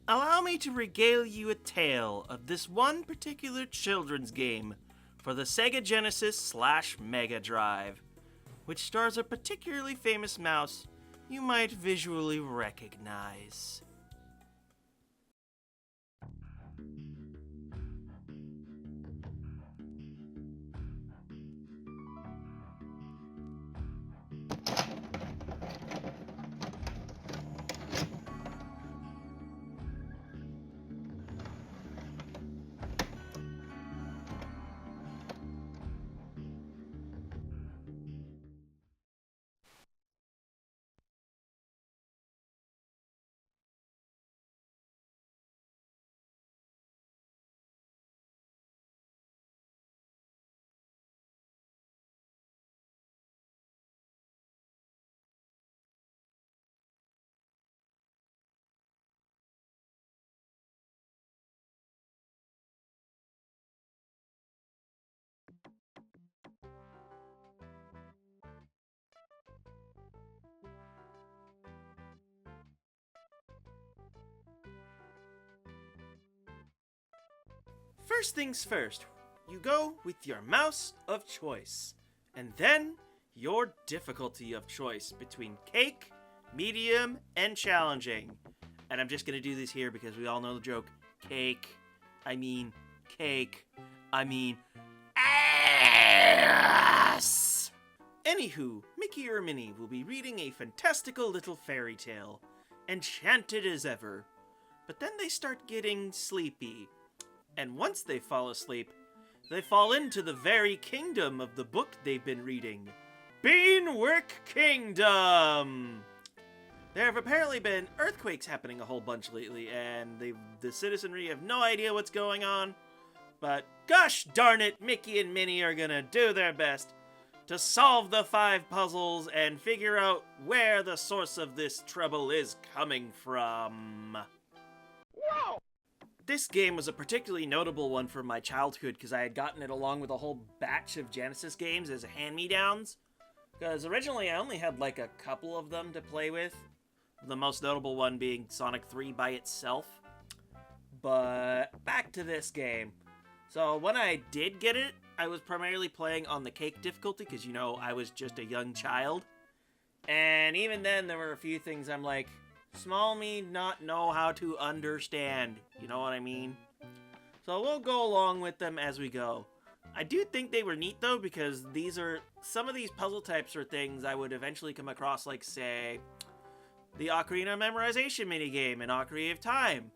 allow me to regale you a tale of this one particular children's game for the Sega Genesis / Mega Drive, which stars a particularly famous mouse you might visually recognize. First things first, you go with your mouse of choice, and then your difficulty of choice between cake, medium, and challenging. And I'm just gonna do this here because we all know the joke. Cake. I mean cake. I mean ass! Anywho, Mickey or Minnie will be reading a fantastical little fairy tale, enchanted as ever. But then they start getting sleepy. And once they fall asleep, they fall into the very kingdom of the book they've been reading. Beanwork Kingdom! There have apparently been earthquakes happening a whole bunch lately, and the citizenry have no idea what's going on. But gosh darn it, Mickey and Minnie are gonna do their best to solve the 5 puzzles and figure out where the source of this trouble is coming from. Whoa! This game was a particularly notable one from my childhood because I had gotten it along with a whole batch of Genesis games as hand-me-downs. Because originally I only had like a couple of them to play with. The most notable one being Sonic 3 by itself. But back to this game. So when I did get it, I was primarily playing on the cake difficulty because, you know, I was just a young child. And even then there were a few things I'm like, small me not know how to understand, you know what I mean? So we'll go along with them as we go. I do think they were neat though, because some of these puzzle types are things I would eventually come across, like say, the Ocarina memorization minigame in Ocarina of Time,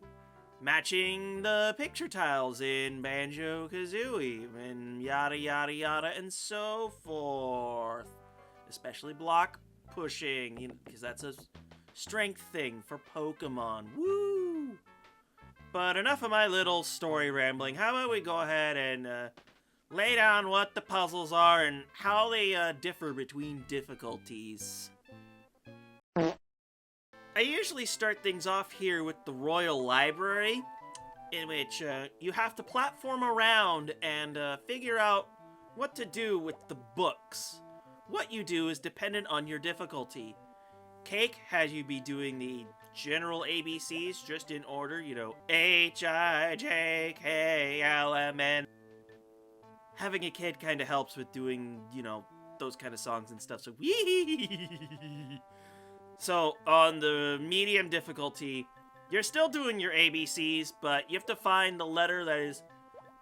matching the picture tiles in Banjo-Kazooie, and yada yada yada and so forth. Especially block pushing, you know, because that's a strength thing for Pokemon. Woo! But enough of my little story rambling. How about we go ahead and lay down what the puzzles are and how they differ between difficulties. I usually start things off here with the Royal Library, in which you have to platform around and figure out what to do with the books. What you do is dependent on your difficulty. Cake has you be doing the general ABCs just in order, you know, H-I-J-K-L-M-N. Having a kid kind of helps with doing, you know, those kind of songs and stuff, so So, on the medium difficulty, you're still doing your ABCs, but you have to find the letter that is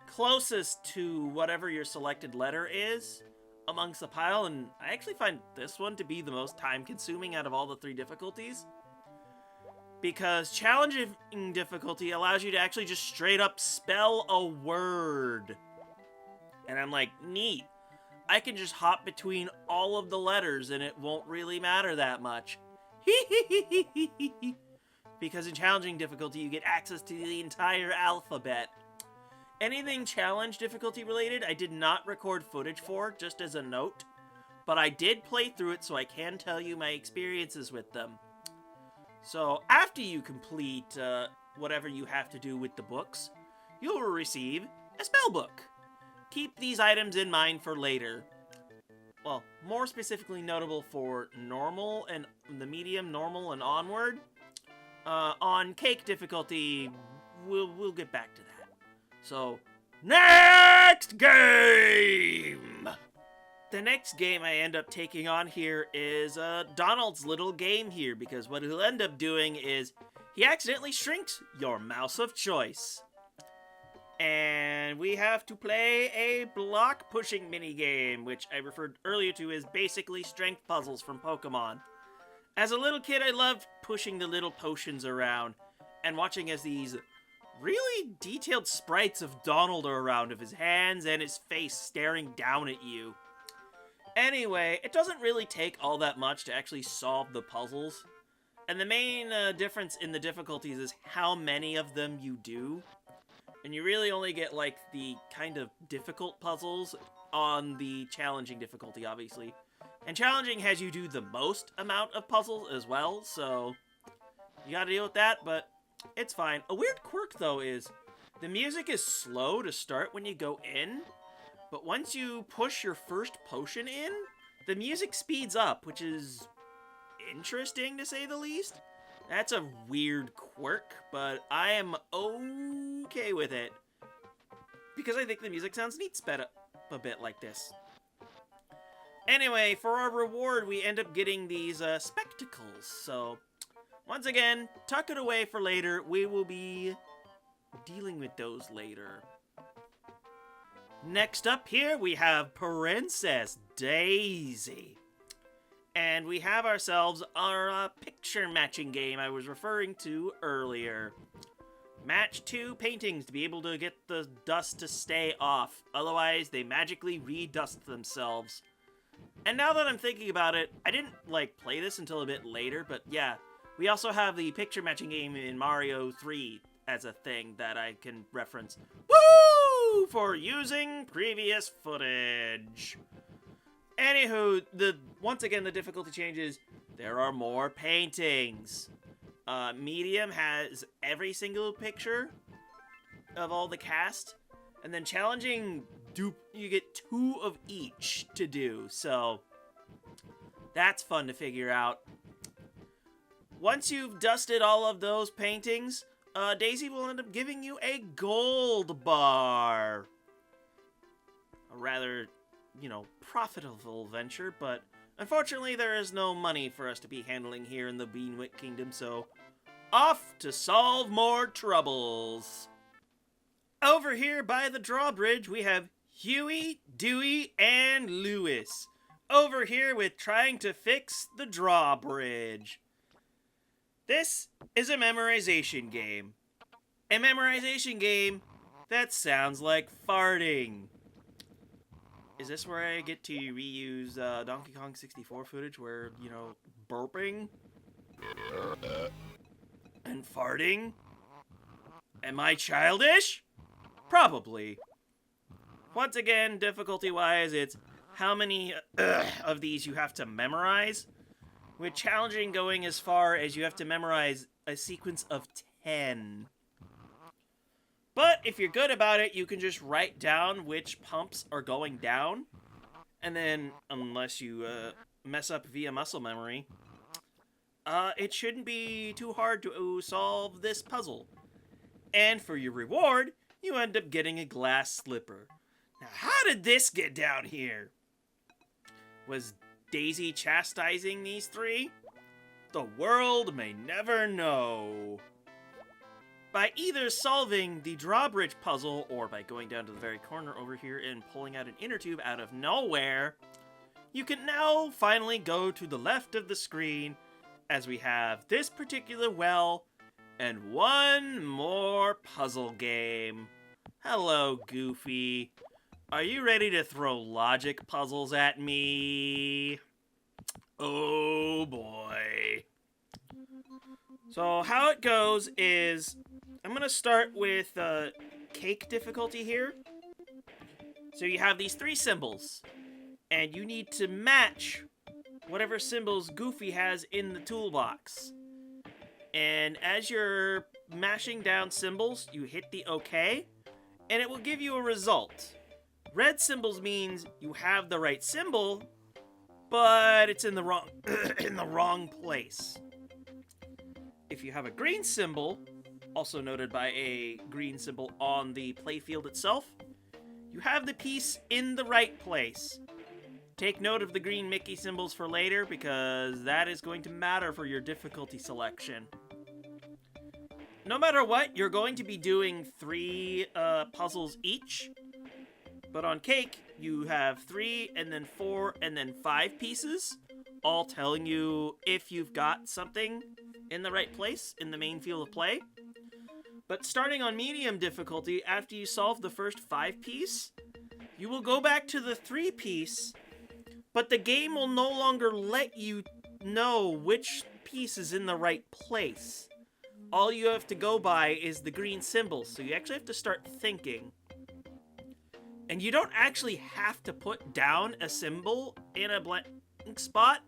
closest to whatever your selected letter is amongst the pile, and I actually find this one to be the most time-consuming out of all the 3 difficulties. Because challenging difficulty allows you to actually just straight up spell a word. And I'm like, neat. I can just hop between all of the letters and it won't really matter that much. Because in challenging difficulty, you get access to the entire alphabet. Anything challenge difficulty related, I did not record footage for, just as a note. But I did play through it, so I can tell you my experiences with them. So, after you complete whatever you have to do with the books, you will receive a spell book. Keep these items in mind for later. Well, more specifically notable for normal and the medium, normal, and onward. On cake difficulty, we'll get back to that. So, next game! The next game I end up taking on here is Donald's little game here, because what he'll end up doing is he accidentally shrinks your mouse of choice. And we have to play a block pushing minigame, which I referred earlier to as basically strength puzzles from Pokemon. As a little kid, I loved pushing the little potions around and watching as these really detailed sprites of Donald are around, of his hands and his face staring down at you. Anyway, it doesn't really take all that much to actually solve the puzzles. And the main difference in the difficulties is how many of them you do. And you really only get, like, the kind of difficult puzzles on the challenging difficulty, obviously. And challenging has you do the most amount of puzzles as well, so you gotta deal with that, but it's fine. A weird quirk, though, is the music is slow to start when you go in, but once you push your first potion in, the music speeds up, which is interesting, to say the least. That's a weird quirk, but I am okay with it, because I think the music sounds neat sped up a bit like this. Anyway, for our reward, we end up getting these spectacles, so once again, tuck it away for later. We will be dealing with those later. Next up here, we have Princess Daisy. And we have ourselves our picture matching game I was referring to earlier. Match 2 paintings to be able to get the dust to stay off. Otherwise, they magically redust themselves. And now that I'm thinking about it, I didn't, play this until a bit later, but yeah. We also have the picture matching game in Mario 3 as a thing that I can reference. Woo! For using previous footage. Anywho, once again, the difficulty changes. There are more paintings. Medium has every single picture of all the cast. And then challenging, you get 2 of each to do. So, that's fun to figure out. Once you've dusted all of those paintings, Daisy will end up giving you a gold bar. A rather, profitable venture, but unfortunately there is no money for us to be handling here in the Beanwick Kingdom, so off to solve more troubles. Over here by the drawbridge, we have Huey, Dewey, and Lewis. Over here with trying to fix the drawbridge. This is a memorization game. A memorization game that sounds like farting. Is this where I get to reuse Donkey Kong 64 footage where, burping and farting? Am I childish? Probably. Once again, difficulty-wise, it's how many of these you have to memorize, with challenging going as far as you have to memorize a sequence of 10. But if you're good about it, you can just write down which pumps are going down, and then, unless you mess up via muscle memory, it shouldn't be too hard to solve this puzzle. And for your reward, you end up getting a glass slipper. Now, how did this get down here? Was Daisy chastising these 3? The world may never know. By either solving the drawbridge puzzle or by going down to the very corner over here and pulling out an inner tube out of nowhere, you can now finally go to the left of the screen as we have this particular well and one more puzzle game. Hello, Goofy. Are you ready to throw logic puzzles at me? Oh boy. So how it goes is, I'm going to start with cake difficulty here. So you have these 3 symbols, and you need to match whatever symbols Goofy has in the toolbox. And as you're mashing down symbols, you hit the OK, and it will give you a result. Red symbols means you have the right symbol, but it's in the wrong in the wrong place. if you have a green symbol, also noted by a green symbol on the playfield itself, you have the piece in the right place. Take note of the green Mickey symbols for later because that is going to matter for your difficulty selection. No matter what, you're going to be doing 3 puzzles each. But on Cake, you have 3, and then 4, and then 5 pieces, all telling you if you've got something in the right place in the main field of play. But starting on medium difficulty, after you solve the first 5 piece, you will go back to the 3 piece, but the game will no longer let you know which piece is in the right place. All you have to go by is the green symbol, so you actually have to start thinking. And you don't actually have to put down a symbol in a blank spot.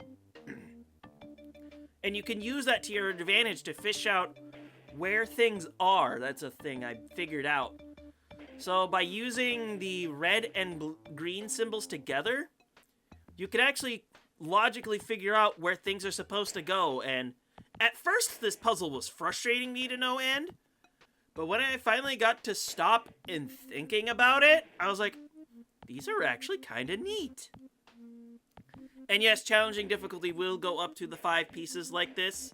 And you can use that to your advantage to fish out where things are. That's a thing I figured out. So by using the red and green symbols together, you can actually logically figure out where things are supposed to go. And at first, this puzzle was frustrating me to no end. But when I finally got to stop and thinking about it, I was like, these are actually kind of neat. And yes, challenging difficulty will go up to the 5 pieces like this.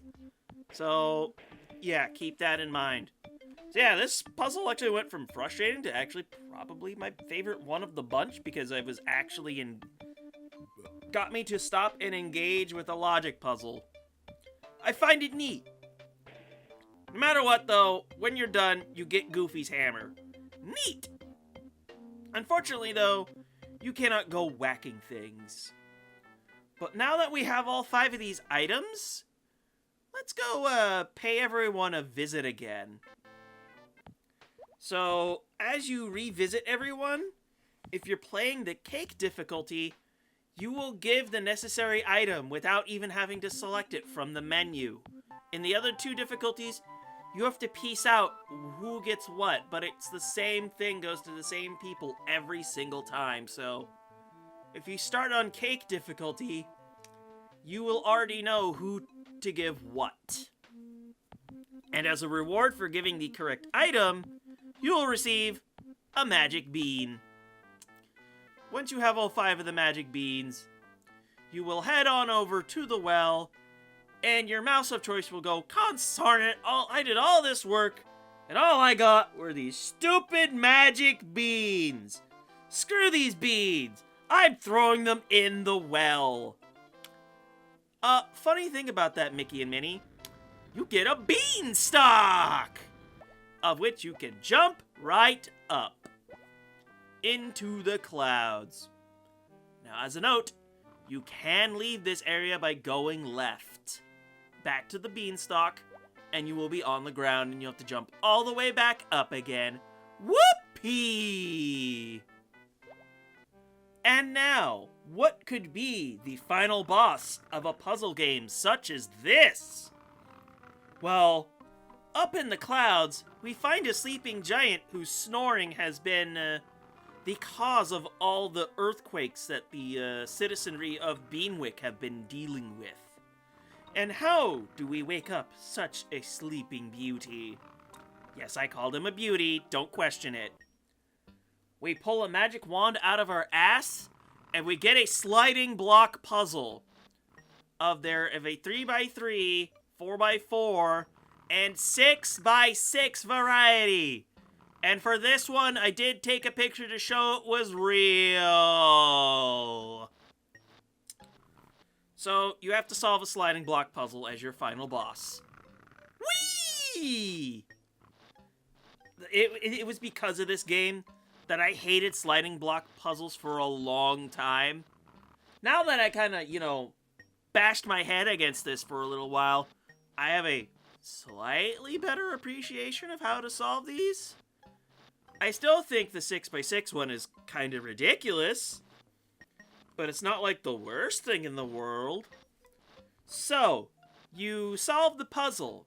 So, yeah, keep that in mind. So yeah, this puzzle actually went from frustrating to actually probably my favorite one of the bunch because I was actually got me to stop and engage with a logic puzzle. I find it neat. No matter what, though, when you're done, you get Goofy's hammer. Neat! Unfortunately, though, you cannot go whacking things. But now that we have all 5 of these items, let's go pay everyone a visit again. So, as you revisit everyone, if you're playing the Cake difficulty, you will give the necessary item without even having to select it from the menu. In the other 2 difficulties, you have to piece out who gets what, but it's the same thing, goes to the same people every single time. So, if you start on Cake difficulty, you will already know who to give what. And as a reward for giving the correct item, you will receive a magic bean. Once you have all 5 of the magic beans, you will head on over to the well, and your mouse of choice will go, "Consarn it, I did all this work, and all I got were these stupid magic beans. Screw these beans. I'm throwing them in the well." Funny thing about that, Mickey and Minnie, you get a beanstalk, of which you can jump right up into the clouds. Now, as a note, you can leave this area by going left, back to the beanstalk, and you will be on the ground, and you'll have to jump all the way back up again. Whoopee! And now, what could be the final boss of a puzzle game such as this? Well, up in the clouds, we find a sleeping giant whose snoring has been the cause of all the earthquakes that the citizenry of Beanwick have been dealing with. And how do we wake up such a sleeping beauty? Yes, I called him a beauty, don't question it. We pull a magic wand out of our ass, and we get a sliding block puzzle of a 3x3, 4x4, and 6x6 variety. And for this one, I did take a picture to show it was real. So, you have to solve a sliding block puzzle as your final boss. Whee! It was because of this game that I hated sliding block puzzles for a long time. Now that I kind of, bashed my head against this for a little while, I have a slightly better appreciation of how to solve these. I still think the 6x6 one is kind of ridiculous, but it's not like the worst thing in the world. So, you solve the puzzle,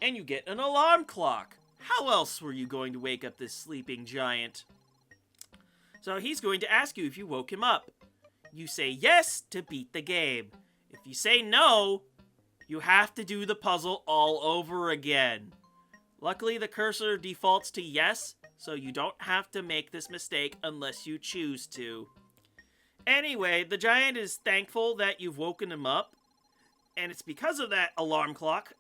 and you get an alarm clock. How else were you going to wake up this sleeping giant? So he's going to ask you if you woke him up. You say yes to beat the game. If you say no, you have to do the puzzle all over again. Luckily, the cursor defaults to yes, so you don't have to make this mistake unless you choose to. Anyway, the giant is thankful that you've woken him up, and it's because of that alarm clock.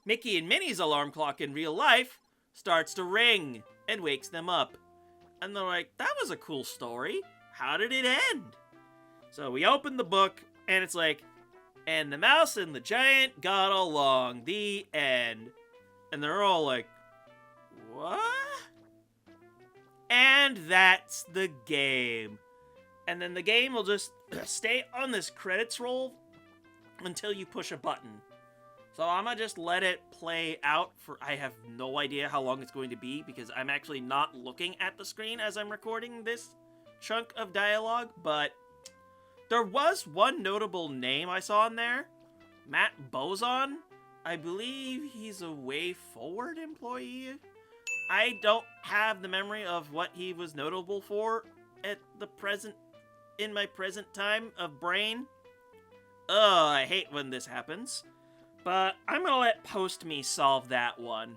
Mickey and Minnie's alarm clock in real life starts to ring and wakes them up. And they're like, that was a cool story. How did it end? So we open the book, and it's like, and the mouse and the giant got along. The end. And they're all like, what? And that's the game. And then the game will just stay on this credits roll until you push a button. So I'm gonna just let it play out for, I have no idea how long it's going to be because I'm actually not looking at the screen as I'm recording this chunk of dialogue, but there was one notable name I saw in there, Matt Bozon. I believe he's a Way Forward employee. I don't have the memory of what he was notable for at the present, in my present time of brain. I hate when this happens. But I'm gonna let PostMe solve that one.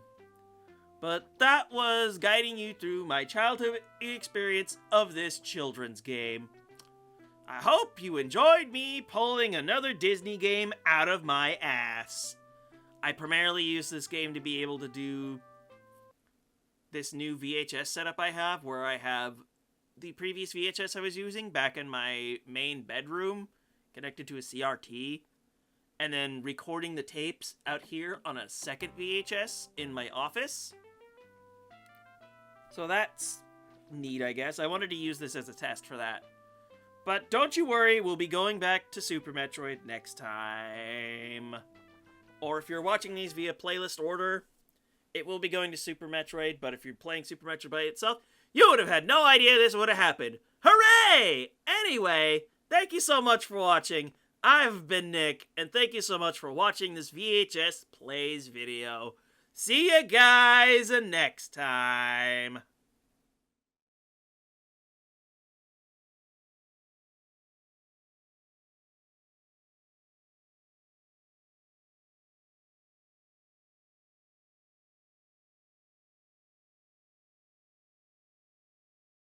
But that was guiding you through my childhood experience of this children's game. I hope you enjoyed me pulling another Disney game out of my ass. I primarily use this game to be able to do this new VHS setup I have, where I have the previous VHS I was using back in my main bedroom, connected to a CRT, and then recording the tapes out here on a second VHS in my office. So that's neat, I guess. I wanted to use this as a test for that. But don't you worry, we'll be going back to Super Metroid next time. Or if you're watching these via playlist order, it will be going to Super Metroid, but if you're playing Super Metroid by itself, you would have had no idea this would have happened. Hooray! Anyway, thank you so much for watching. I've been Nick, and thank you so much for watching this VHS Plays video. See you guys next time.